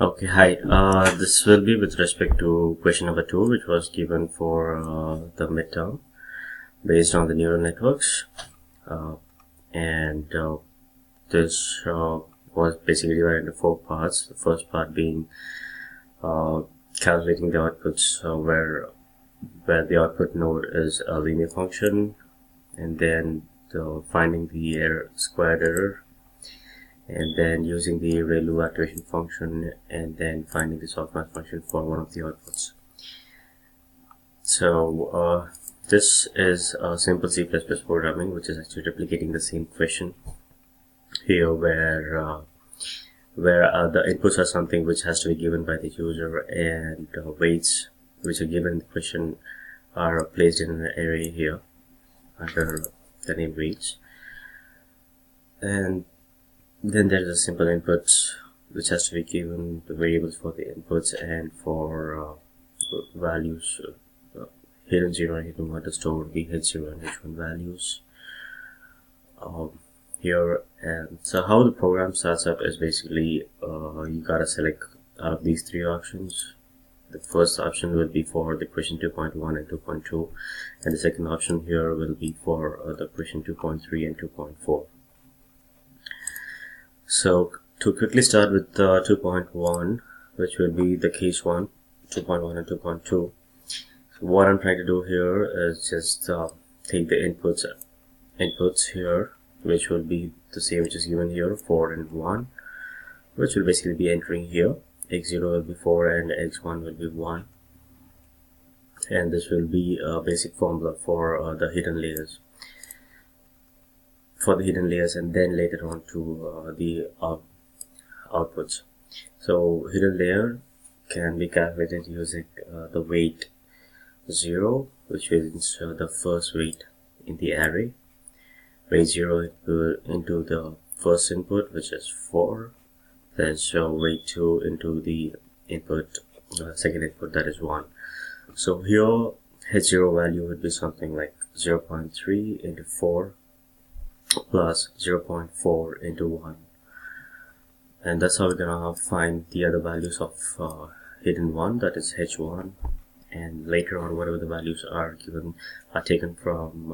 Okay, hi. This will be with respect to question number 2, which was given for the midterm based on the neural networks. And this was basically divided into 4 parts. The first part being calculating the outputs where the output node is a linear function, and then finding the squared error, and then using the ReLU activation function, and then finding the softmax function for one of the outputs. So this is a simple C++ programming, which is actually replicating the same question here, where the inputs are something which has to be given by the user, and weights which are given in the question are placed in an array here under the name weights. And then there is a simple input which has to be given the variables for the inputs, and for values hidden 0 and hidden 1 to store the h0 and h1 values here. And so how the program starts up is basically you gotta select out of these 3 options. The first option will be for the question 2.1 and 2.2, and the second option here will be for the question 2.3 and 2.4. So to quickly start with 2.1, which will be the case 1, 2.1 and 2.2. So what I'm trying to do here is just take the inputs here, which will be the same which is given here, 4 and 1, which will basically be entering here. x0 will be 4 and x1 will be 1, and this will be a basic formula for the hidden layers. And then later on to the outputs. So hidden layer can be calculated using the weight 0, which is the first weight in the array. Weight 0 into the first input, which is 4. Then weight 2 into the input, second input, that is 1. So here h0 value would be something like 0.3 into 4 plus 0.4 into 1, and that's how we're gonna find the other values of hidden 1, that is h1, and later on whatever the values are given are taken from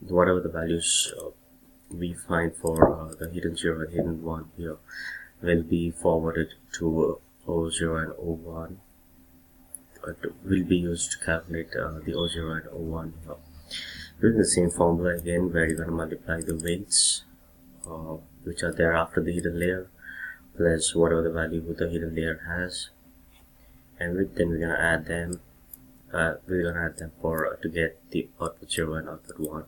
whatever the values we find for the hidden 0 and hidden 1 here will be forwarded to O0 and O1, will be used to calculate the O0 and O1 here. Using the same formula again, where you're going to multiply the weights which are there after the hidden layer plus whatever the value the hidden layer has, and then we're going to add them. To get the output 0 and output 1.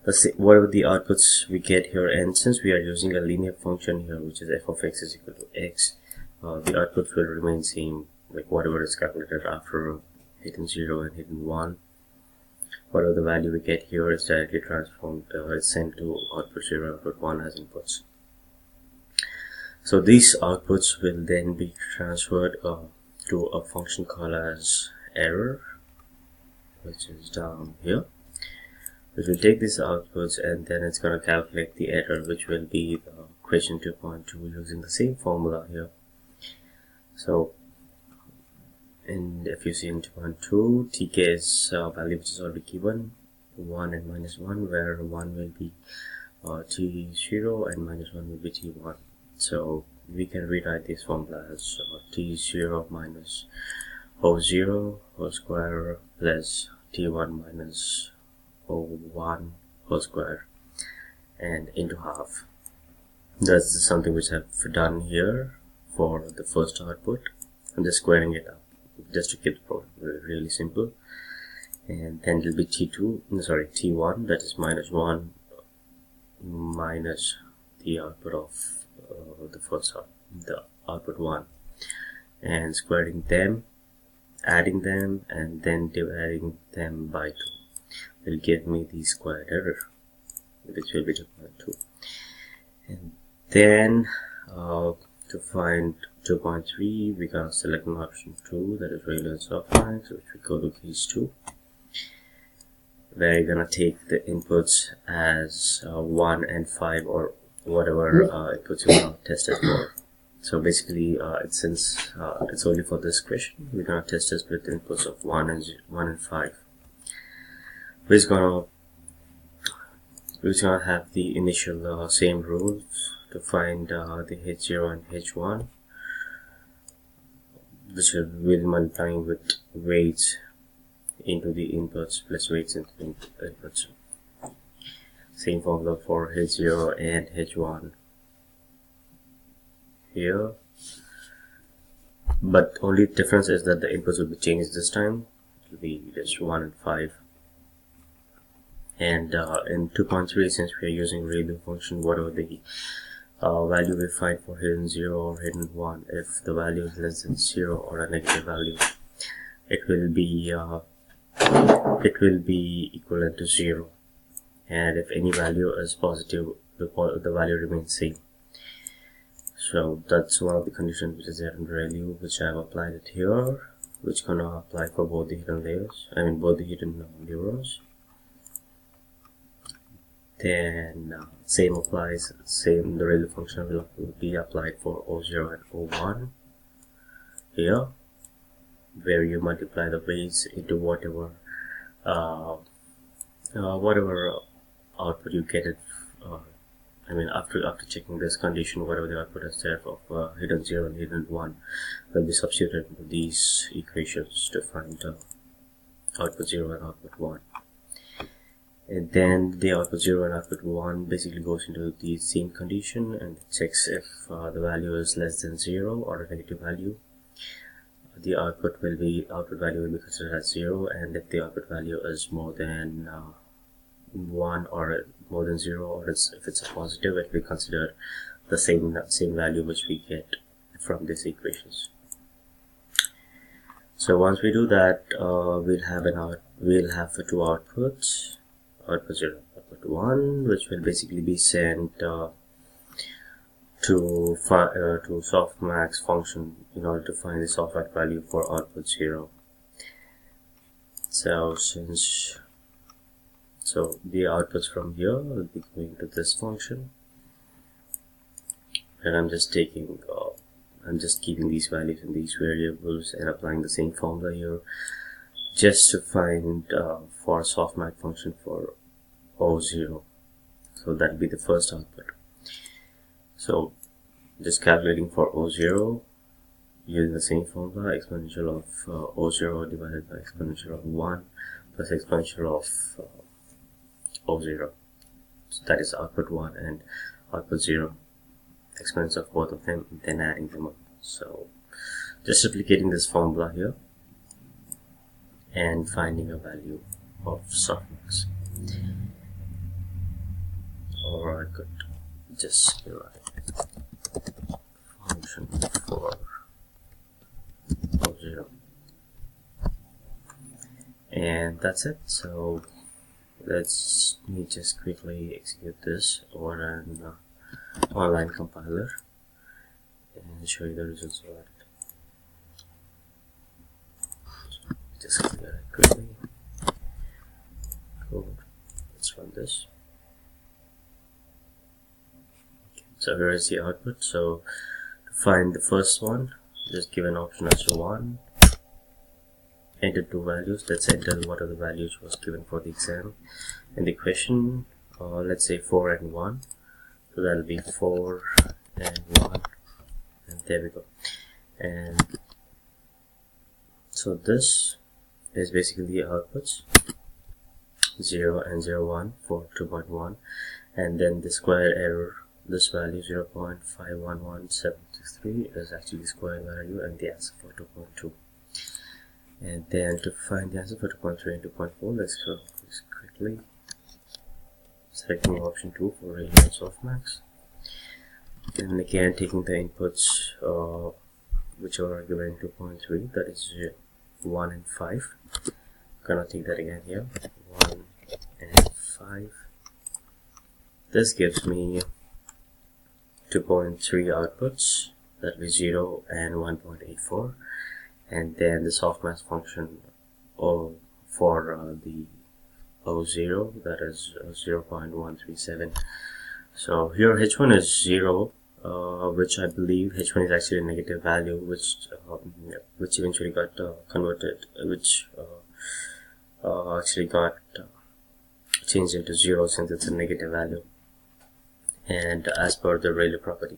Let's see whatever the outputs we get here, and since we are using a linear function here, which is f of x is equal to x, the output will remain same, like whatever is calculated after hidden 0 and hidden 1. Whatever the value we get here is directly transformed, it's sent to output 0 and output 1 as inputs. So these outputs will then be transferred to a function called as error, which is down here, which will take these outputs, and then it's going to calculate the error, which will be the question 2.2 using the same formula here. So if you see in 2.2, tk is value which is already given, 1 and minus 1, where 1 will be t0 and minus 1 will be t1. So we can rewrite this formula as t0 minus o0 whole square plus t1 minus o1 whole square, and into half. That's something which I've done here for the first output. I'm just squaring it up just to keep the program really simple. And then it will be t1, that is minus 1 minus the output of the output 1, and squaring them, adding them, and then dividing them by 2 will give me the squared error, which will be 2.2. And then to find 2.3, we can select an option 2, that is ReLU and softmax, which we go to case 2, where you're gonna take the inputs as 1 and 5, or whatever inputs you want to test it for. So basically, since it's only for this question, we're gonna test this with inputs of 1 and 5. We're gonna have the initial same rules to find the H0 and H1, which will be multiplying with weights into the inputs plus weights into the inputs. Same formula for H0 and H1 here, but only difference is that the inputs will be changed this time. It will be just 1 and 5. And in 2.3, since we are using ReLU function, whatever the value we find for hidden 0 or hidden 1, if the value is less than 0 or a negative value, it will be equivalent to 0, and if any value is positive, the value remains same. So that's one of the conditions which is there in ReLU, which I have applied it here, which gonna apply for both the hidden layers, both the hidden neurons. Then same applies, the ReLU function will be applied for O0 and O1 here, where you multiply the weights into whatever output you get it. After checking this condition, whatever the output is there of hidden 0 and hidden 1 will be substituted into these equations to find output 0 and output 1. And then the output 0 and output 1 basically goes into the same condition and checks if the value is less than 0 or a negative value. The output value will be considered as 0, and if the output value is more than 1 or more than 0, or if it's a positive, it will be considered the same value which we get from these equations. So once we do that, we'll have the two outputs, output 0, output 1, which will basically be sent to softmax function in order to find the softmax value for output 0. So the outputs from here will be going to this function, and I'm just keeping these values in these variables and applying the same formula here, just to find for softmax function for O0. So that will be the first output. So just calculating for O0 using the same formula, exponential of O0 divided by exponential of 1 plus exponential of O0. So that is output 1 and output 0, exponents of both of them, and then adding them up. So just replicating this formula here and finding a value of softmax. Or I could just write function for O0, and that's it. So let me just quickly execute this over an online compiler and show you the results of it. So just clear it quickly. Cool. Let's run this. So here is the output. So to find the first one, just give an option as 1, enter two values. Let's enter what are the values was given for the exam in the question. Let's say 4 and 1, so that'll be 4 and 1, and there we go. And so this is basically the outputs, 0 and 01 for 2.1, and then the square error, this value 0.511763 is actually the square value and the answer for 2.2. And then to find the answer for 2.3 and 2.4, let's go this quickly. Selecting option 2 for ReLU and softmax, and again taking the inputs which are given in 2.3, that is 1 and 5. Gonna take that again here, 1 and 5. This gives me 2.3 outputs, that will be 0 and 1.84, and then the softmax function for the O0, that is 0.137. So here H1 is 0, which I believe h1 is actually a negative value, which eventually got converted, which actually got changed into 0 since it's a negative value. And as per the Rayleigh property,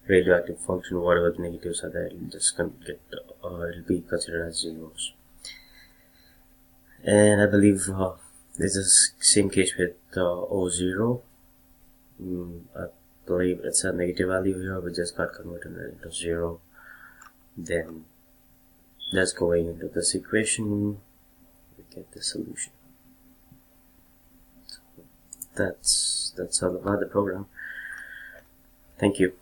radioactive function, whatever the negatives are there, it'll just it'll be considered as zeros. And I believe it's the same case with O0. I believe it's a negative value here, we just got converted into 0. Then let's go into this equation, we get the solution. So that's all about the program. Thank you.